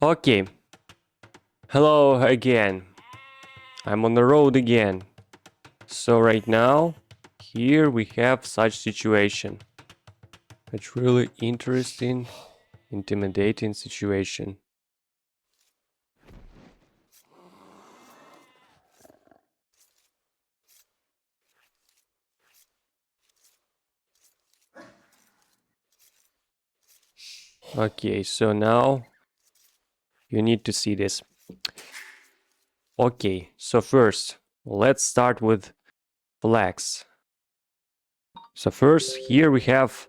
Okay, hello again. I'm on the road again. So right now, here we have such situation. It's really interesting, intimidating situation. Okay, so now you need to see this. Okay, so first, let's start with flags. So first, here we have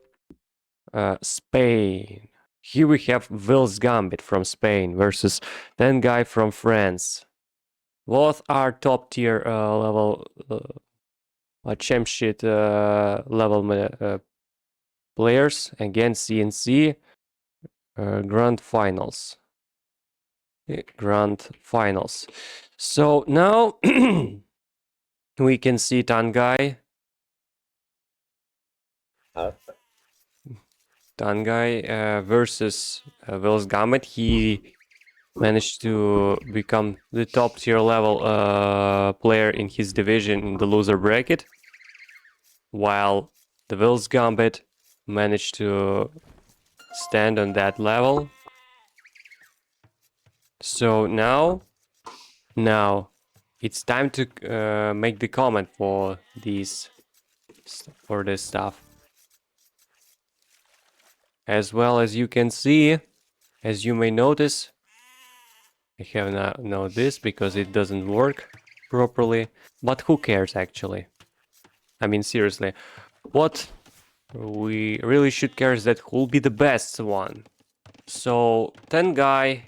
Spain. Here we have Vill's Gambit from Spain versus Tanghay from France. Both are top tier level championship level players against CNC grand finals. Grand finals. So now we can see Tanghay. Tanghay versus Will's Gambit. He managed to become the top tier level player in his division in the loser bracket, while the Will's Gambit managed to stand on that level. So now it's time to make the comment for this stuff. As well as you can see, as you may notice, I have not this because it doesn't work properly, but who cares actually? I mean, seriously, what we really should care is that who will be the best one. So Tanghay,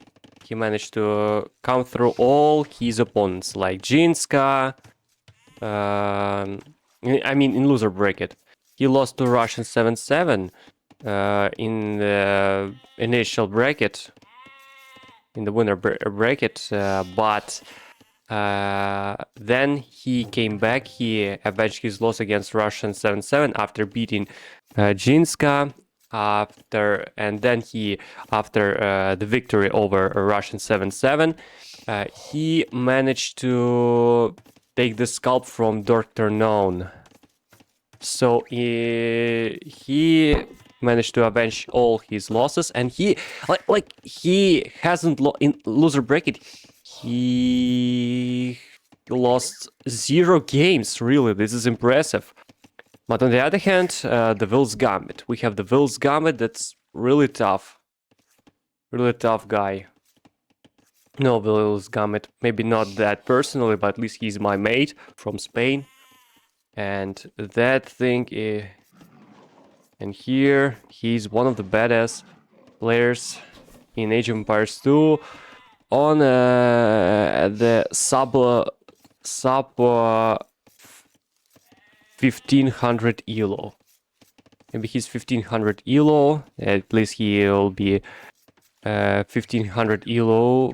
he managed to come through all his opponents, like Jinska. I mean, in loser bracket, he lost to Russian 7-7 in the initial bracket, in the winner bracket, but then he came back. He avenged his loss against Russian 7-7 after beating Jinska. And then after the victory over Russian 7-7, he managed to take the scalp from Dr. Known. So he managed to avenge all his losses, and he hasn't in loser bracket. He lost 0 games. Really, this is impressive. But on the other hand, the Vill's Gambit. We have the Vill's Gambit that's really tough. Really tough guy. No, Vill's Gambit. Maybe not that personally, but at least he's my mate from Spain. And that thing is... And here, he's one of the badass players in Age of Empires 2 on the sub 1500 elo. Maybe he's 1500 elo. At least he'll be 1500 elo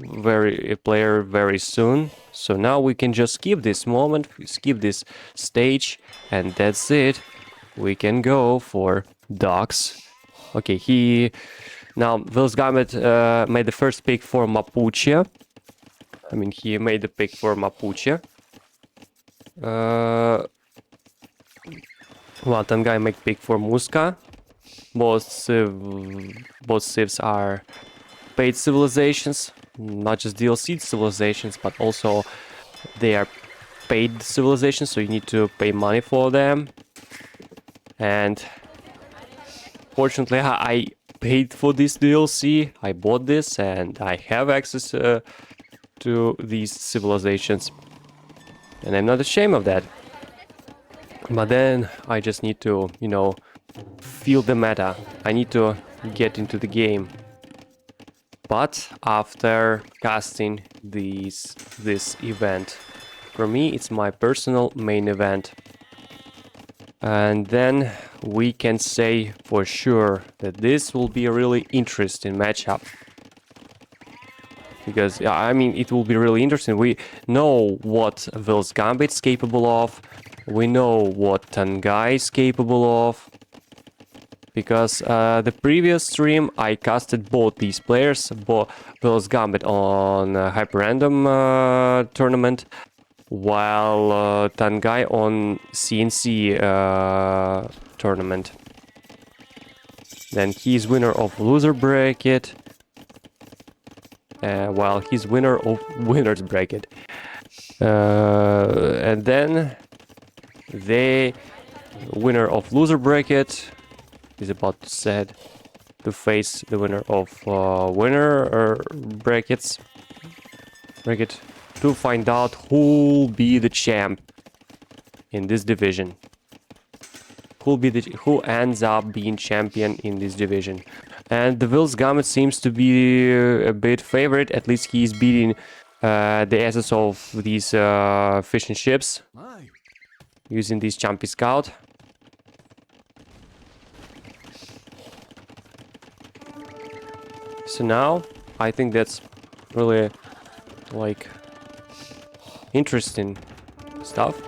player very soon. So now we can just skip this moment, skip this stage, and that's it. We can go for dogs. Okay, now Vill's Gambit made the first pick for Mapuche. I mean, he made the pick for Mapuche. Well, Tanghay made pick for Muska. Both civs are paid civilizations, not just DLC civilizations, but also they are paid civilizations, so you need to pay money for them. And fortunately, I paid for this DLC. I bought this, and I have access to these civilizations, and I'm not ashamed of that. But then I just need to, you know, feel the meta. I need to get into the game. But after casting this event, for me, it's my personal main event. And then we can say for sure that this will be a really interesting matchup. Because, I mean, it will be really interesting. We know what Vill's Gambit's capable of. We know what Tanghay is capable of. because the previous stream I casted both these players, Vill's Gambit on Hyper Random tournament, while Tanghay on CNC tournament. Then he's winner of loser bracket, while he's winner of winners bracket. And then the winner of loser bracket is about to face the winner of winner bracket to find out who'll be the champ in this division. Who ends up being champion in this division. And the Vill's Gambit seems to be a bit favorite. At least he's beating the assets of these fishing ships using this Jumpy Scout. So now I think that's really like interesting stuff.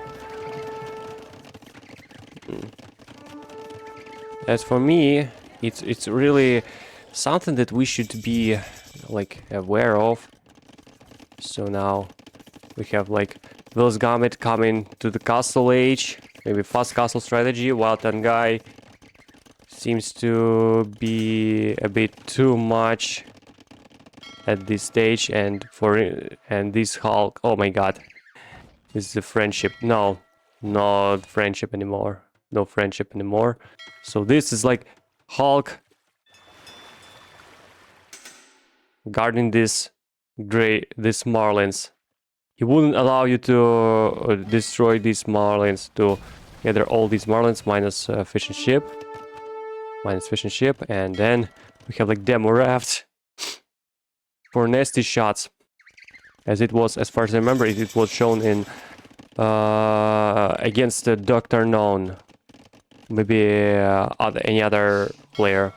As for me, it's really something that we should be like aware of. So now we have like Vill's Gambit coming to the castle age, maybe fast castle strategy, while Tanghay seems to be a bit too much at this stage, and this Hulk, oh my god, this is the friendship. No, not friendship anymore. No friendship anymore. So this is like Hulk guarding this marlins. He wouldn't allow you to destroy these marlins, to gather all these marlins minus fishing ship. And then we have like demo raft for nasty shots. As far as I remember, it was shown in against the Dr. Known. Maybe any other player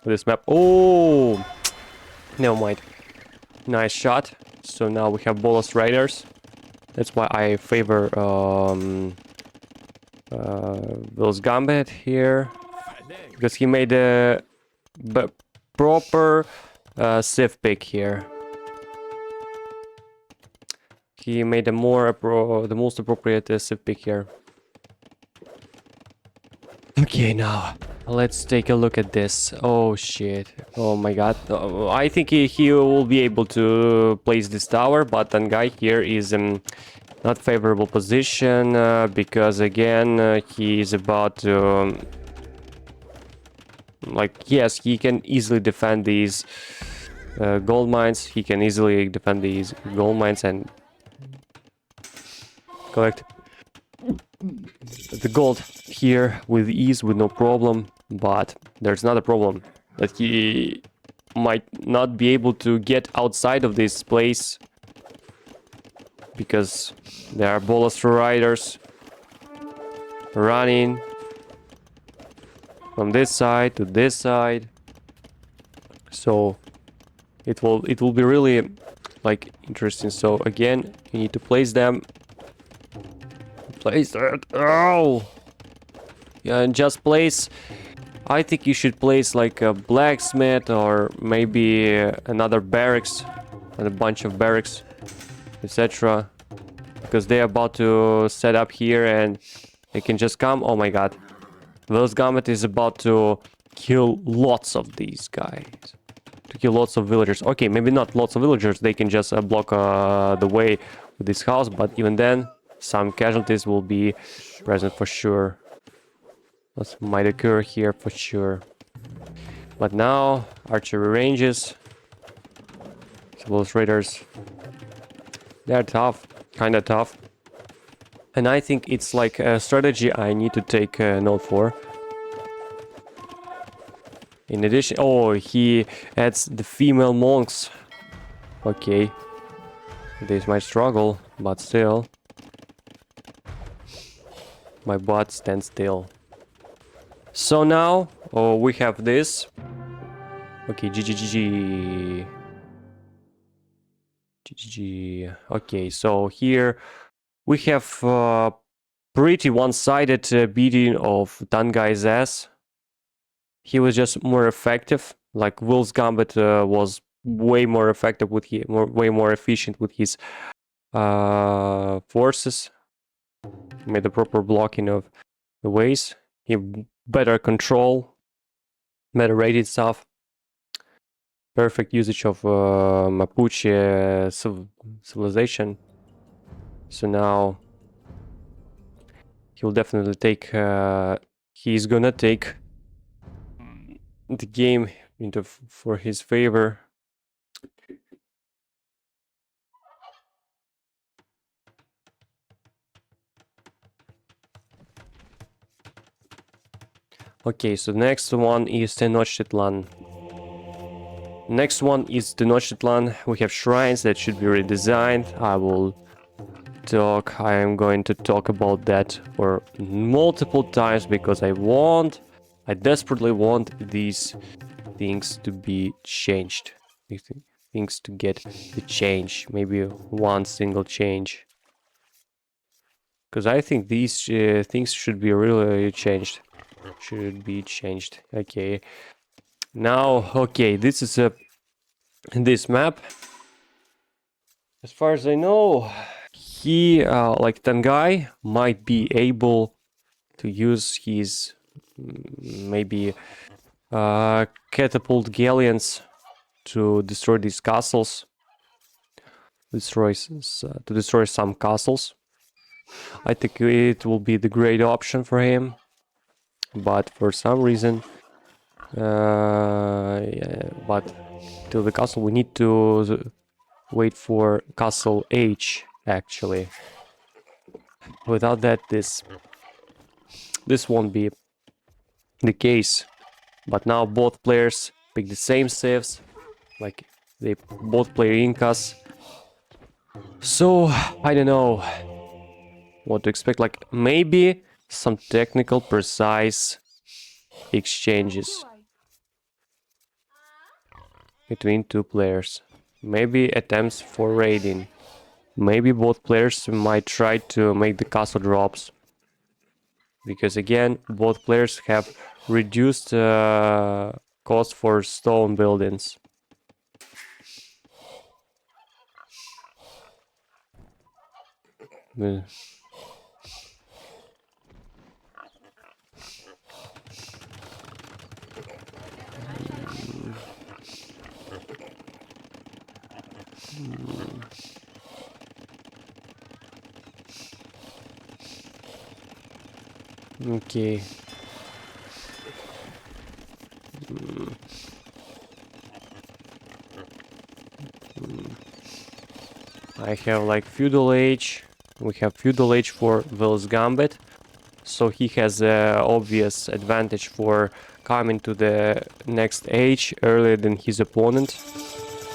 with this map. Oh, never mind. Nice shot. So now we have Bolas Raiders. That's why I favor Vill's Gambit here, because he made a proper Civ pick here. He made the most appropriate Civ pick here. Okay, now let's take a look at this. Oh shit! Oh my god! I think he will be able to place this tower, but Tanghay here is not favorable position because again he is about to like, yes, he can easily defend these gold mines. He can easily defend these gold mines and collect the gold here with ease, with no problem. But there's another problem, that he might not be able to get outside of this place because there are Bolas Riders running from this side to this side. So it will be really like interesting. So again, you need to place them. Place that. Oh, yeah, and just place. I think you should place like a blacksmith or maybe another barracks and a bunch of barracks, etc. Because they're about to set up here and they can just come. Oh my god. Vill's Gambit is about to kill lots of these guys. To kill lots of villagers. Okay, maybe not lots of villagers. They can just block the way with this house. But even then, some casualties will be present for sure. That might occur here for sure. But now, archery ranges. Those raiders, they're tough. Kinda tough. And I think it's like a strategy I need to take note for. In addition, oh, he adds the female monks. Okay. This might struggle, but still. My butt stands still. So now, oh, we have this. Okay, GGGG. GGG. Okay, so here we have pretty one-sided beating of Tanghay's ass. he was just more effective. Like Will's Gambit was way more effective with way more efficient with his forces. Made the proper blocking of the ways. He better control, better rated stuff. Perfect usage of Mapuche civilization. So now he'll definitely take. He's gonna take the game into for his favor. Okay, so next one is Tenochtitlan. Next one is Tenochtitlan. We have shrines that should be redesigned. I am going to talk about that for multiple times because I desperately want these things to be changed. Things to get the change. Maybe one single change. Because I think these things should be really changed. Should be changed. Okay. Now, okay, this is this map. As far as I know, he, like Tanghay, might be able to use his maybe catapult galleons to destroy these castles. To destroy some castles. I think it will be the great option for him. But for some reason, yeah, but till the castle we need to wait for castle H actually. Without that, this won't be the case. But now both players pick the same civs, like they both play Incas. So I don't know what to expect. Like maybe some technical precise exchanges between two players. Maybe attempts for raiding. Maybe both players might try to make the castle drops. Because again, both players have reduced cost for stone buildings. Okay. I have like feudal age. We have feudal age for Vill's Gambit. So he has an obvious advantage for coming to the next age earlier than his opponent.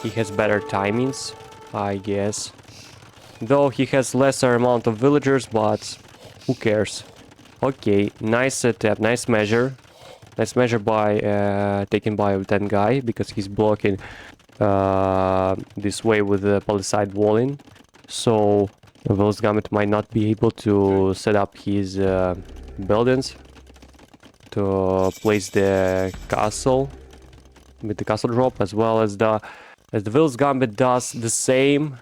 He has better timings, I guess. Though he has lesser amount of villagers, but who cares? Okay, nice setup, nice measure. Nice measure by taken by Tanghay because he's blocking this way with the palisade walling. So Will's Gambit might not be able to set up his buildings to place the castle with the castle drop, as well as the Will's Gambit does the same,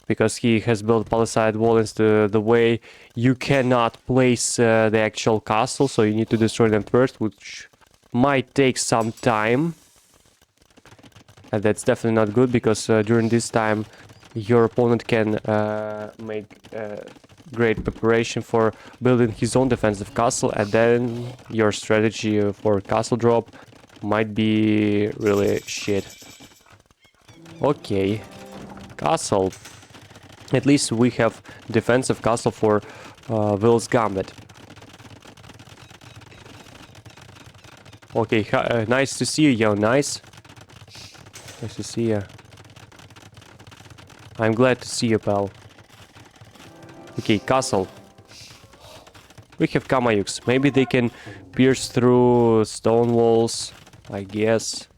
because he has built palisade wallings the way you cannot place the actual castle, so you need to destroy them first, which might take some time. And that's definitely not good, because during this time your opponent can make great preparation for building his own defensive castle, and then your strategy for castle drop might be really shit. Okay, castle. At least we have defensive castle for Will's Gambit. Okay, nice to see you, yo, nice. Nice to see you. I'm glad to see you, pal. Okay, castle. We have Kamayuks. Maybe they can pierce through stone walls, I guess.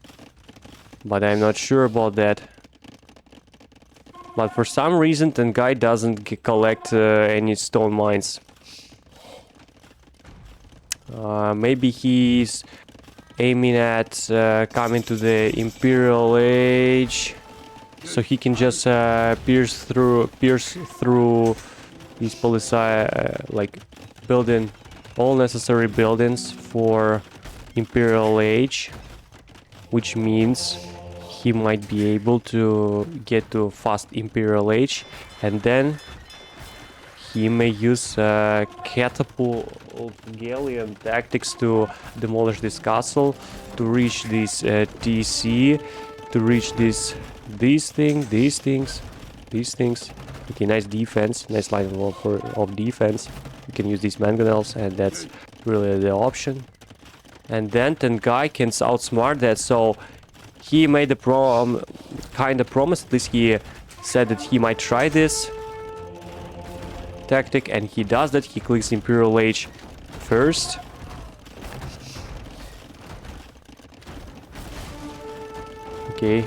But I'm not sure about that. But for some reason, Tanghay doesn't collect any stone mines. Maybe he's aiming at coming to the Imperial Age, so he can just pierce through these like building all necessary buildings for Imperial Age, which means he might be able to get to fast Imperial Age, and then he may use catapult galleon tactics to demolish this castle, to reach this TC, to reach these things. Okay, nice defense, nice line of defense. You can use these mangonels, and that's really the option. And then Tanghay can outsmart that, so he made a kind of promise, at least he said that he might try this tactic, and he does that. He clicks Imperial Age first. Okay.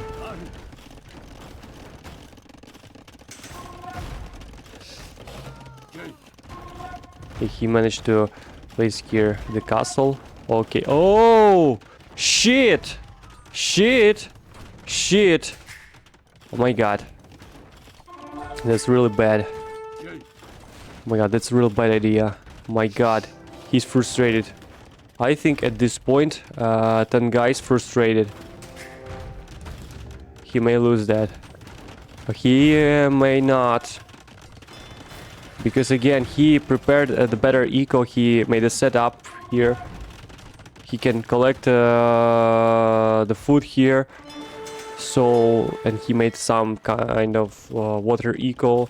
Okay, he managed to place here the castle. Okay. Oh! Shit! Shit! Shit! Oh my god. That's really bad. Oh my god, that's a real bad idea. My god, he's frustrated. I think at this point, Tanghay is frustrated. He may lose that. But he may not. Because again, he prepared the better eco. He made a setup here. He can collect the food here. So, and he made some kind of water eco.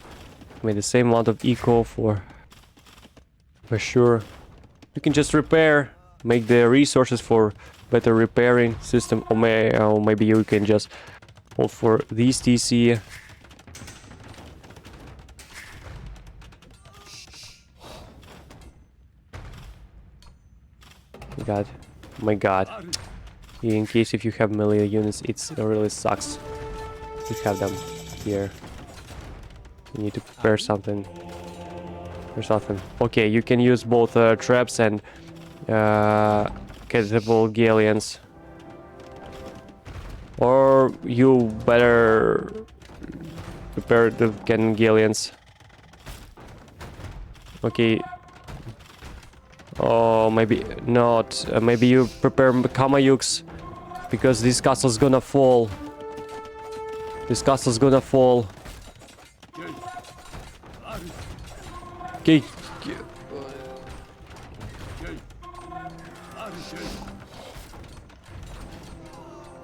Made the same amount of eco for sure. You can just repair, make the resources for better repairing system, or maybe you can just hold for these TC. God, my god. In case if you have melee units, it really sucks to have them here. You need to prepare something or something. Okay, you can use both traps and catapult galleons, or you better prepare the cannon galleons. Okay. Oh, maybe not. Maybe you prepare Kamayuks, because this castle's gonna fall. This castle's gonna fall. Okay.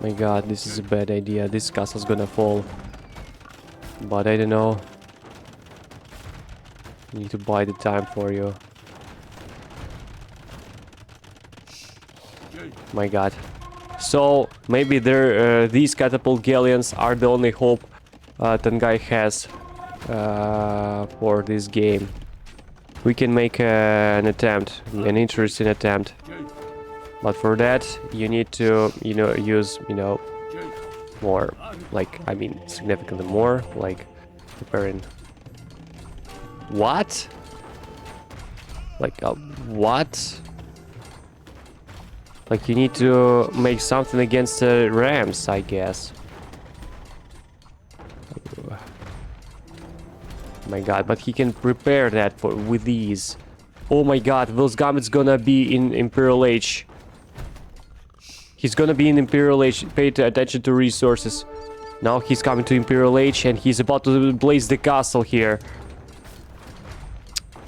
My god, this is a bad idea. This castle's gonna fall. But I don't know. I need to buy the time for you. My god. So maybe these catapult galleons are the only hope Tanghay has for this game. We can make an attempt, an interesting attempt. But for that, you need to, use, more, like, I mean, significantly more, like, preparing. What? Like, what? Like, you need to make something against the Rams, I guess. My god, but he can prepare that with these. Oh my god, those Gambit's gonna be in Imperial Age. He's gonna be in Imperial Age. Pay attention to resources. Now he's coming to Imperial Age, and he's about to blaze the castle here.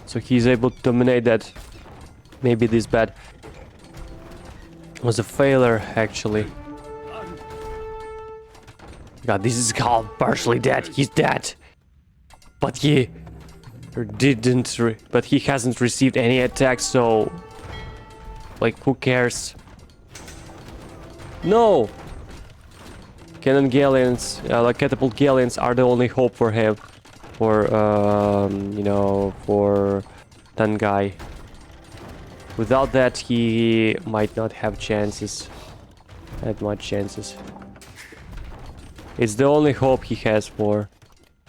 So he's able to dominate that. Maybe this bad was a failure, actually. God, this is how partially dead. He's dead. But he didn't. But he hasn't received any attacks, so. Like, who cares? No! Cannon galleons, like catapult galleons, are the only hope for him. For, for Tanghay. Without that, he might not have chances. That much chances. It's the only hope he has for.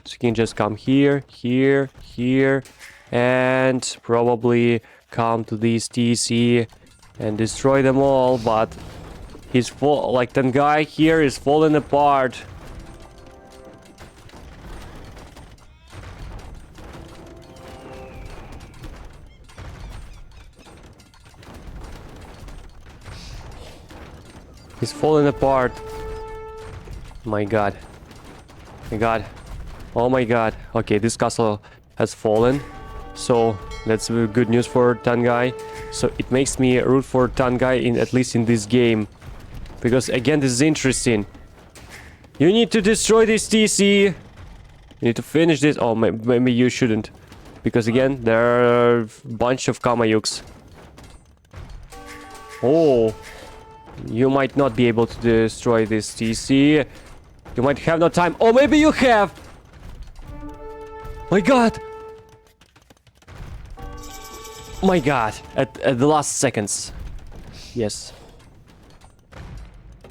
So he can just come here, here, here, and probably come to these TC and destroy them all, but He's full, like Tanghay here is falling apart. He's falling apart. My god. My god. Oh my god. Okay, this castle has fallen. So that's good news for Tanghay. So it makes me root for Tanghay in at least in this game. Because again, this is interesting. You need to destroy this TC. You need to finish this. Oh, maybe you shouldn't. Because again, there are a bunch of Kamayuks. Oh. You might not be able to destroy this TC. You might have no time. Oh, maybe you have. My god. My god. At the last seconds. Yes.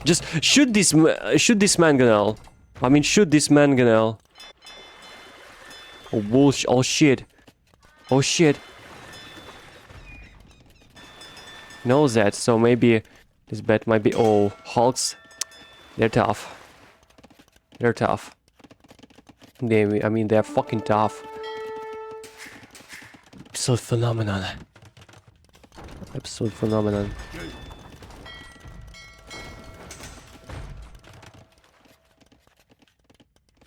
Just shoot this mangonel. I mean, shoot this mangonel. Oh, bullshit. Oh, shit. Oh, shit. Knows that, so maybe this bet might be... Oh, Hulks. They're tough. They're tough. I mean, they're fucking tough. Absolute phenomenon. Absolute phenomenon.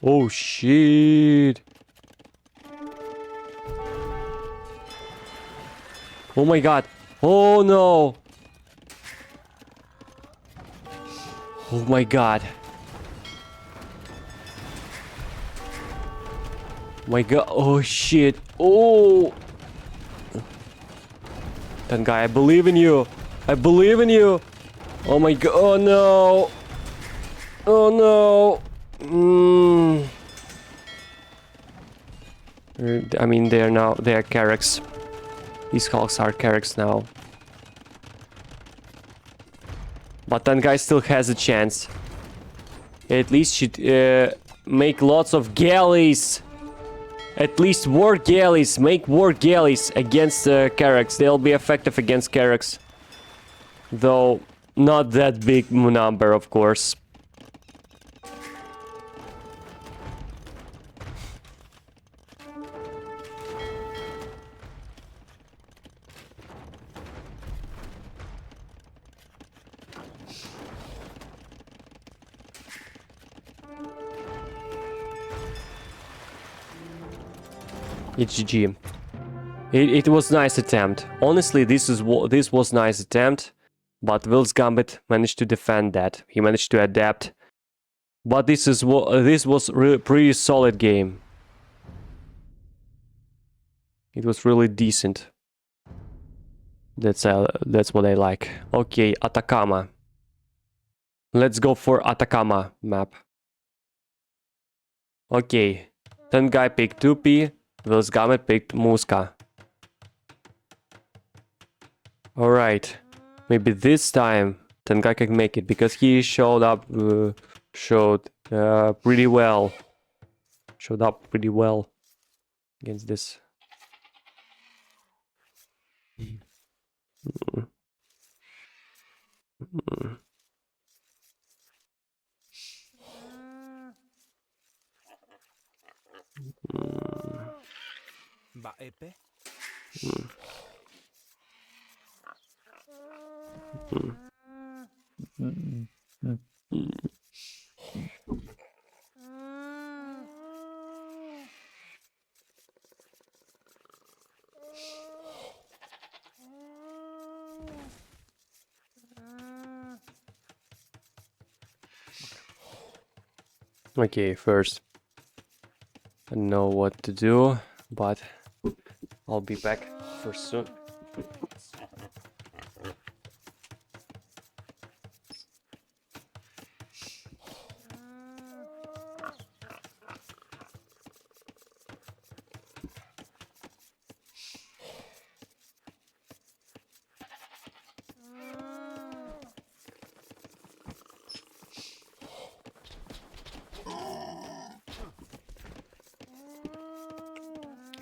Oh, shit. Oh my god. Oh no. Oh my god. My god. Oh shit. Oh. Tanghay, I believe in you. I believe in you. Oh my god. Oh no. Oh no. I mean, they are Carracks. These Hulks are Carracks now. But Tanghay still has a chance. At least should make lots of galleys. At least war galleys. Make war galleys against Carracks. They'll be effective against Carracks. Though not that big number, of course. It's GG. It was nice attempt. Honestly, this was nice attempt, but Vill's Gambit managed to defend that. He managed to adapt. But this was really pretty solid game. It was really decent. That's what I like. Okay, Atacama. Let's go for Atacama map. Okay, Tanghay picked Tupi. Vill's Gambit picked Muska. Alright. Maybe this time Tanghay can make it because he showed pretty well. Showed up pretty well against this. Okay, first I don't know what to do, but I'll be back for soon.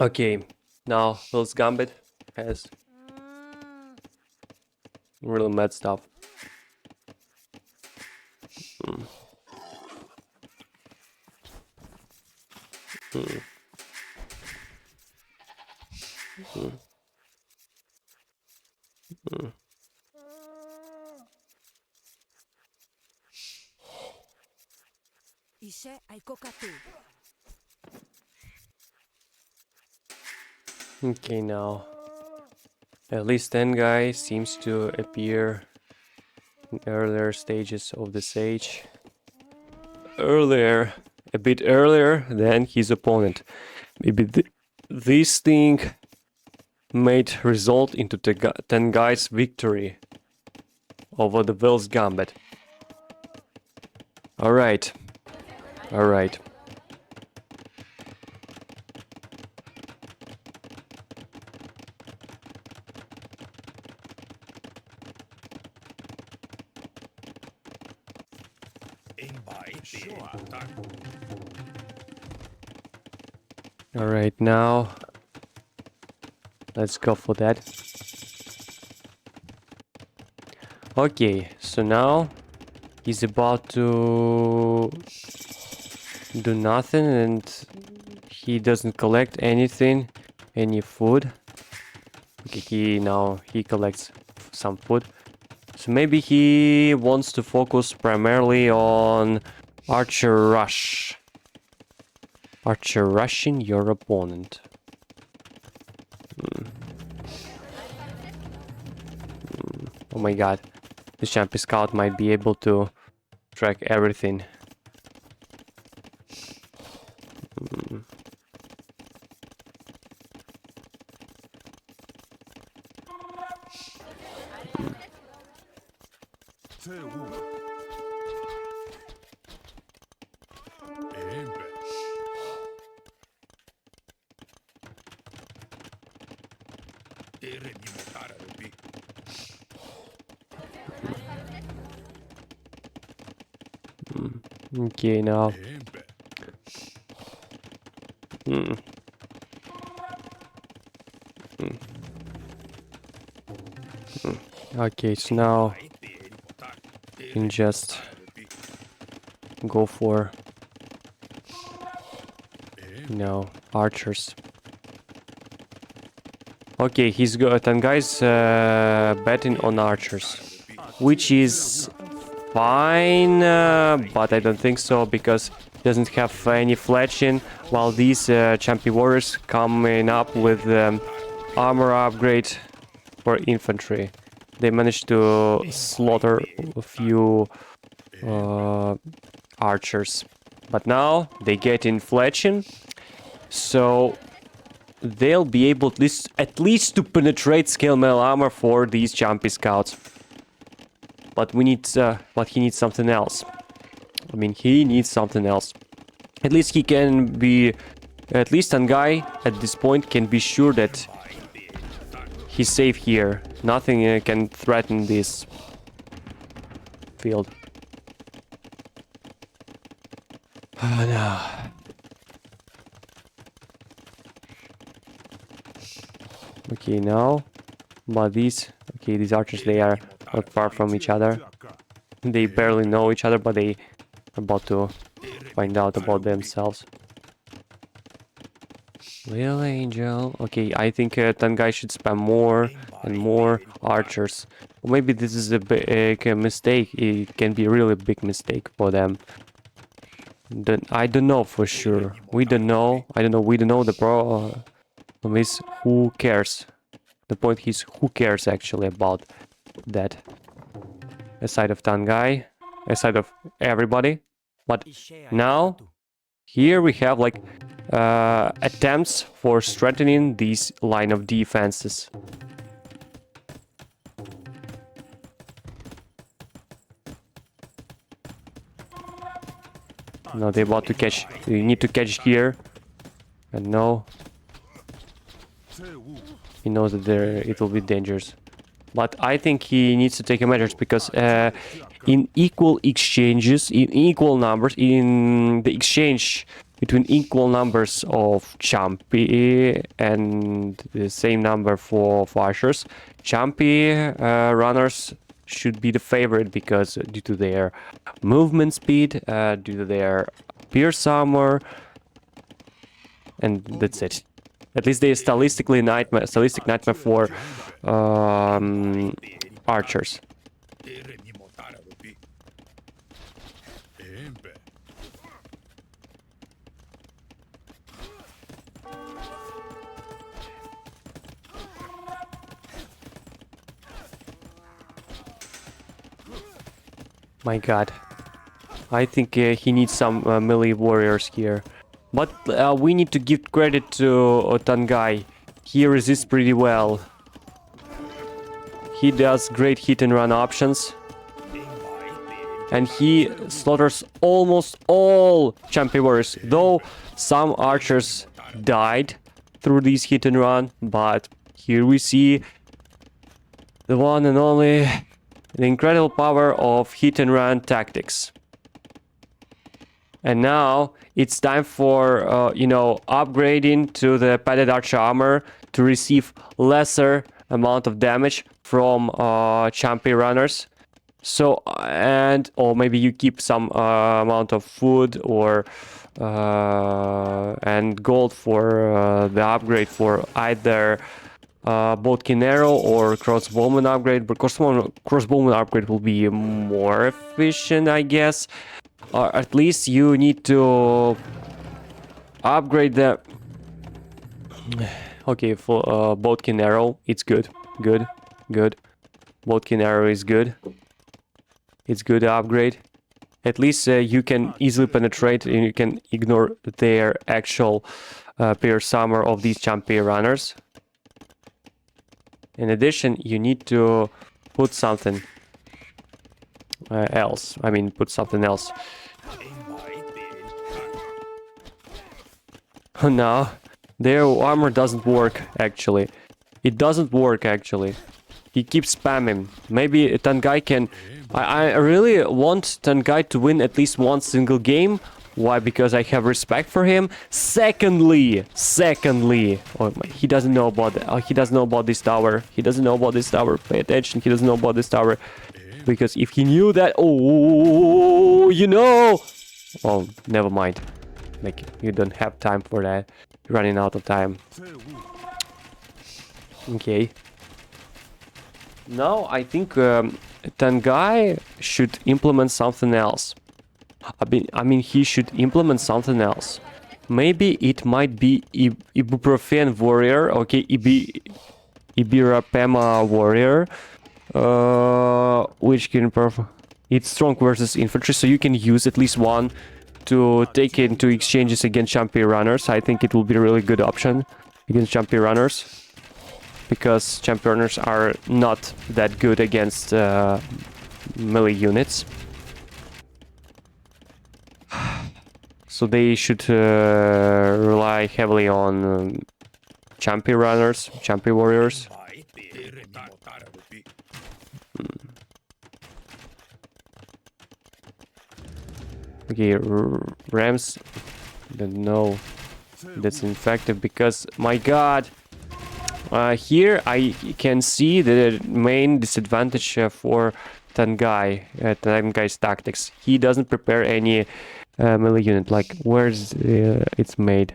Okay, now Vill's Gambit has really mad stuff. Hmm. Hmm. Hmm. Okay, now at least Tanghay seems to appear in earlier stages of the sage. A bit earlier than his opponent. Maybe this thing might result into Tanghay's victory over the Vill's Gambit. Alright. Alright. Alright, now let's go for that. Okay, so now he's about to do nothing and he doesn't collect anything, any food. Okay, he collects some food. So maybe he wants to focus primarily on Archer Rush. Archer rushing your opponent. Oh my god. The Champion Scout might be able to track everything. Okay, now. Okay, so now you can just go for, archers. Okay, Tanghay's betting on archers, which is fine, but I don't think so because he doesn't have any fletching, while these champion warriors coming up with armor upgrade for infantry. They managed to slaughter a few archers, but now they get in fletching, so they'll be able at least to penetrate scale mail armor for these champion scouts. But he needs something else. I mean, he needs something else. At least Tanghay at this point can be sure that he's safe here. Nothing can threaten this field. Oh no. Okay, now, but these archers, they are not far from each other. They barely know each other, but they are about to find out about themselves. Little angel. Okay, I think Tanghay should spam more and more archers. Or maybe this is a big mistake. It can be a really big mistake for them. I don't know for sure. We don't know. I don't know. We don't know the problem is who cares. The point is who cares actually about that. Aside of Tanghay, aside of everybody. But now, here we have like attempts for strengthening this line of defenses. No, they're about to catch. You need to catch here. And no. He knows that it will be dangerous. But I think he needs to take measures because in equal exchanges, in equal numbers, in the exchange between equal numbers of Champi and the same number for archers, Champi runners should be the favorite because due to their movement speed, due to their pierce armor, and that's it. At least they are stylistic nightmare for archers. My god. I think he needs some melee warriors here. But we need to give credit to Tanghay. He resists pretty well. He does great hit and run options. And he slaughters almost all champion warriors. Though some archers died through these hit and run. But here we see the one and only... the incredible power of hit and run tactics. And now it's time for, you know, upgrading to the padded archer armor to receive lesser amount of damage from champion runners. So, and, or maybe you keep some amount of food or and gold for the upgrade for either bow-kin arrow or crossbowman upgrade, but crossbowman upgrade will be more efficient, I guess. Or at least you need to upgrade the... Okay, for bow-kin arrow, it's good. Good. Bow-kin arrow is good. It's good upgrade. At least you can easily penetrate and you can ignore their actual pierce armor of these champion runners. In addition, you need to put something else. I mean, put something else. No, their armor doesn't work, actually. It doesn't work, actually. He keeps spamming. Maybe Tanghay can... I really want Tanghay to win at least one single game. Why? Because I have respect for him. Secondly, oh, he doesn't know about he doesn't know about this tower. He doesn't know about this tower. Pay attention. He doesn't know about this tower. Because if he knew that, oh, you know. Oh, never mind. Like you don't have time for that. You're running out of time. Okay. Now I think Tanghay should implement something else. I mean, he should implement something else. Maybe it might be ibuprofen warrior, okay, Ibirapema warrior, which can it's strong versus infantry, so you can use at least one to take it into exchanges against champion runners. I think it will be a really good option against champion runners, because champion runners are not that good against melee units. So they should rely heavily on champion runners, champion warriors. Okay, Rams, don't know that's effective because, my god, here I can see the main disadvantage for Tanghay's tactics. He doesn't prepare any melee unit. Like, where's it's made?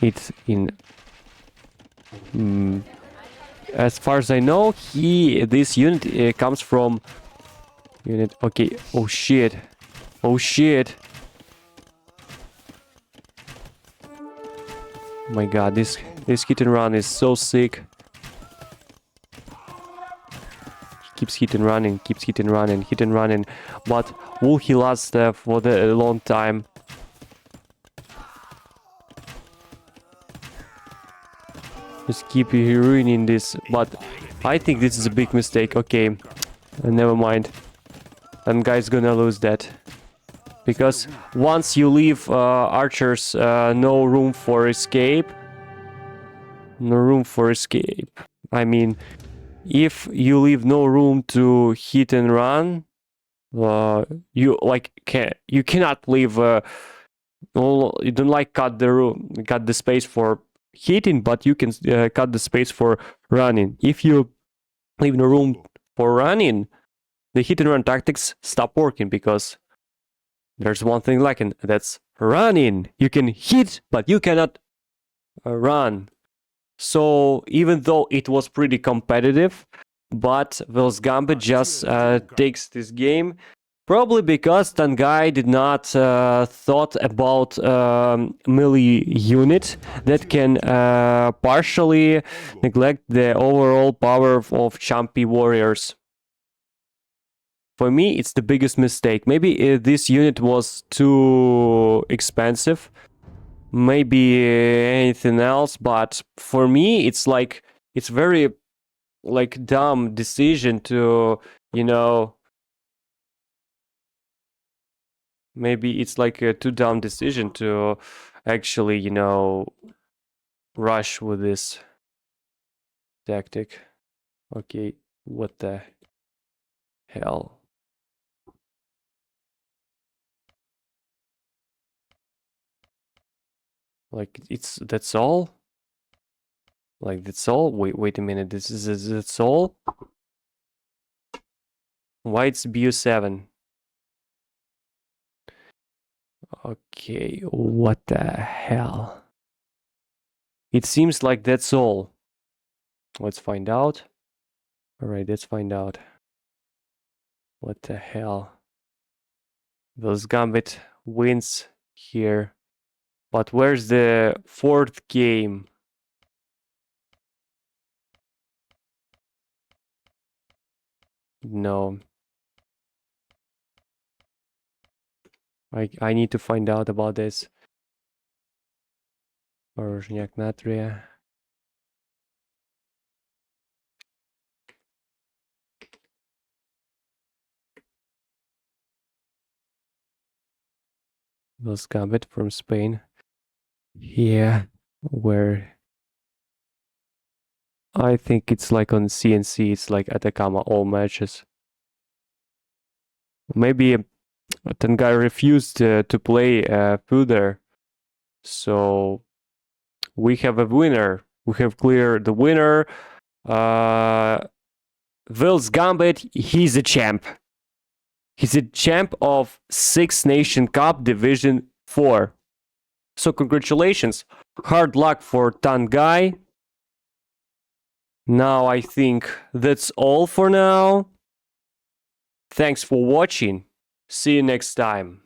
It's in. As far as I know, this unit comes from unit. Okay. Oh shit. Oh shit. My god, this hit and run is so sick. Keeps hit and running, hit and running. But will he last for a long time? Just keep ruining this. But I think this is a big mistake. Okay, never mind. Tanguy's gonna lose that. Because once you leave archers no room for escape. No room for escape. I mean, if you leave no room to hit and run, you cannot leave. You don't like cut the space for hitting, but you can cut the space for running. If you leave no room for running, the hit and run tactics stop working because There's one thing lacking, that's running. You can hit, but you cannot run. So even though it was pretty competitive, but Vill's Gambit just takes this game, probably because Tanghay did not thought about melee unit that can partially neglect the overall power of Champy warriors. For me, it's the biggest mistake. Maybe this unit was too expensive. Maybe anything else, but for me, it's like it's very like dumb decision to, you know, maybe it's like a too dumb decision to actually, you know, rush with this tactic. Okay, what the hell? Like that's all? Like that's all? Wait a minute. That's all? Why it's BU7? Okay, what the hell? It seems like that's all. Let's find out. All right, let's find out. What the hell? Those Gambit wins here. But where's the fourth game? No. I need to find out about this. Порожняк натрия. Those Gambit from Spain. Yeah, where I think it's like on CNC, it's like Atacama all matches. Maybe Tanghay refused to play further. So we have a winner. We have cleared the winner. Vill's Gambit, he's a champ. He's a champ of Six Nation Cup Division 4. So congratulations. Hard luck for Tanghay. Now I think that's all for now. Thanks for watching. See you next time.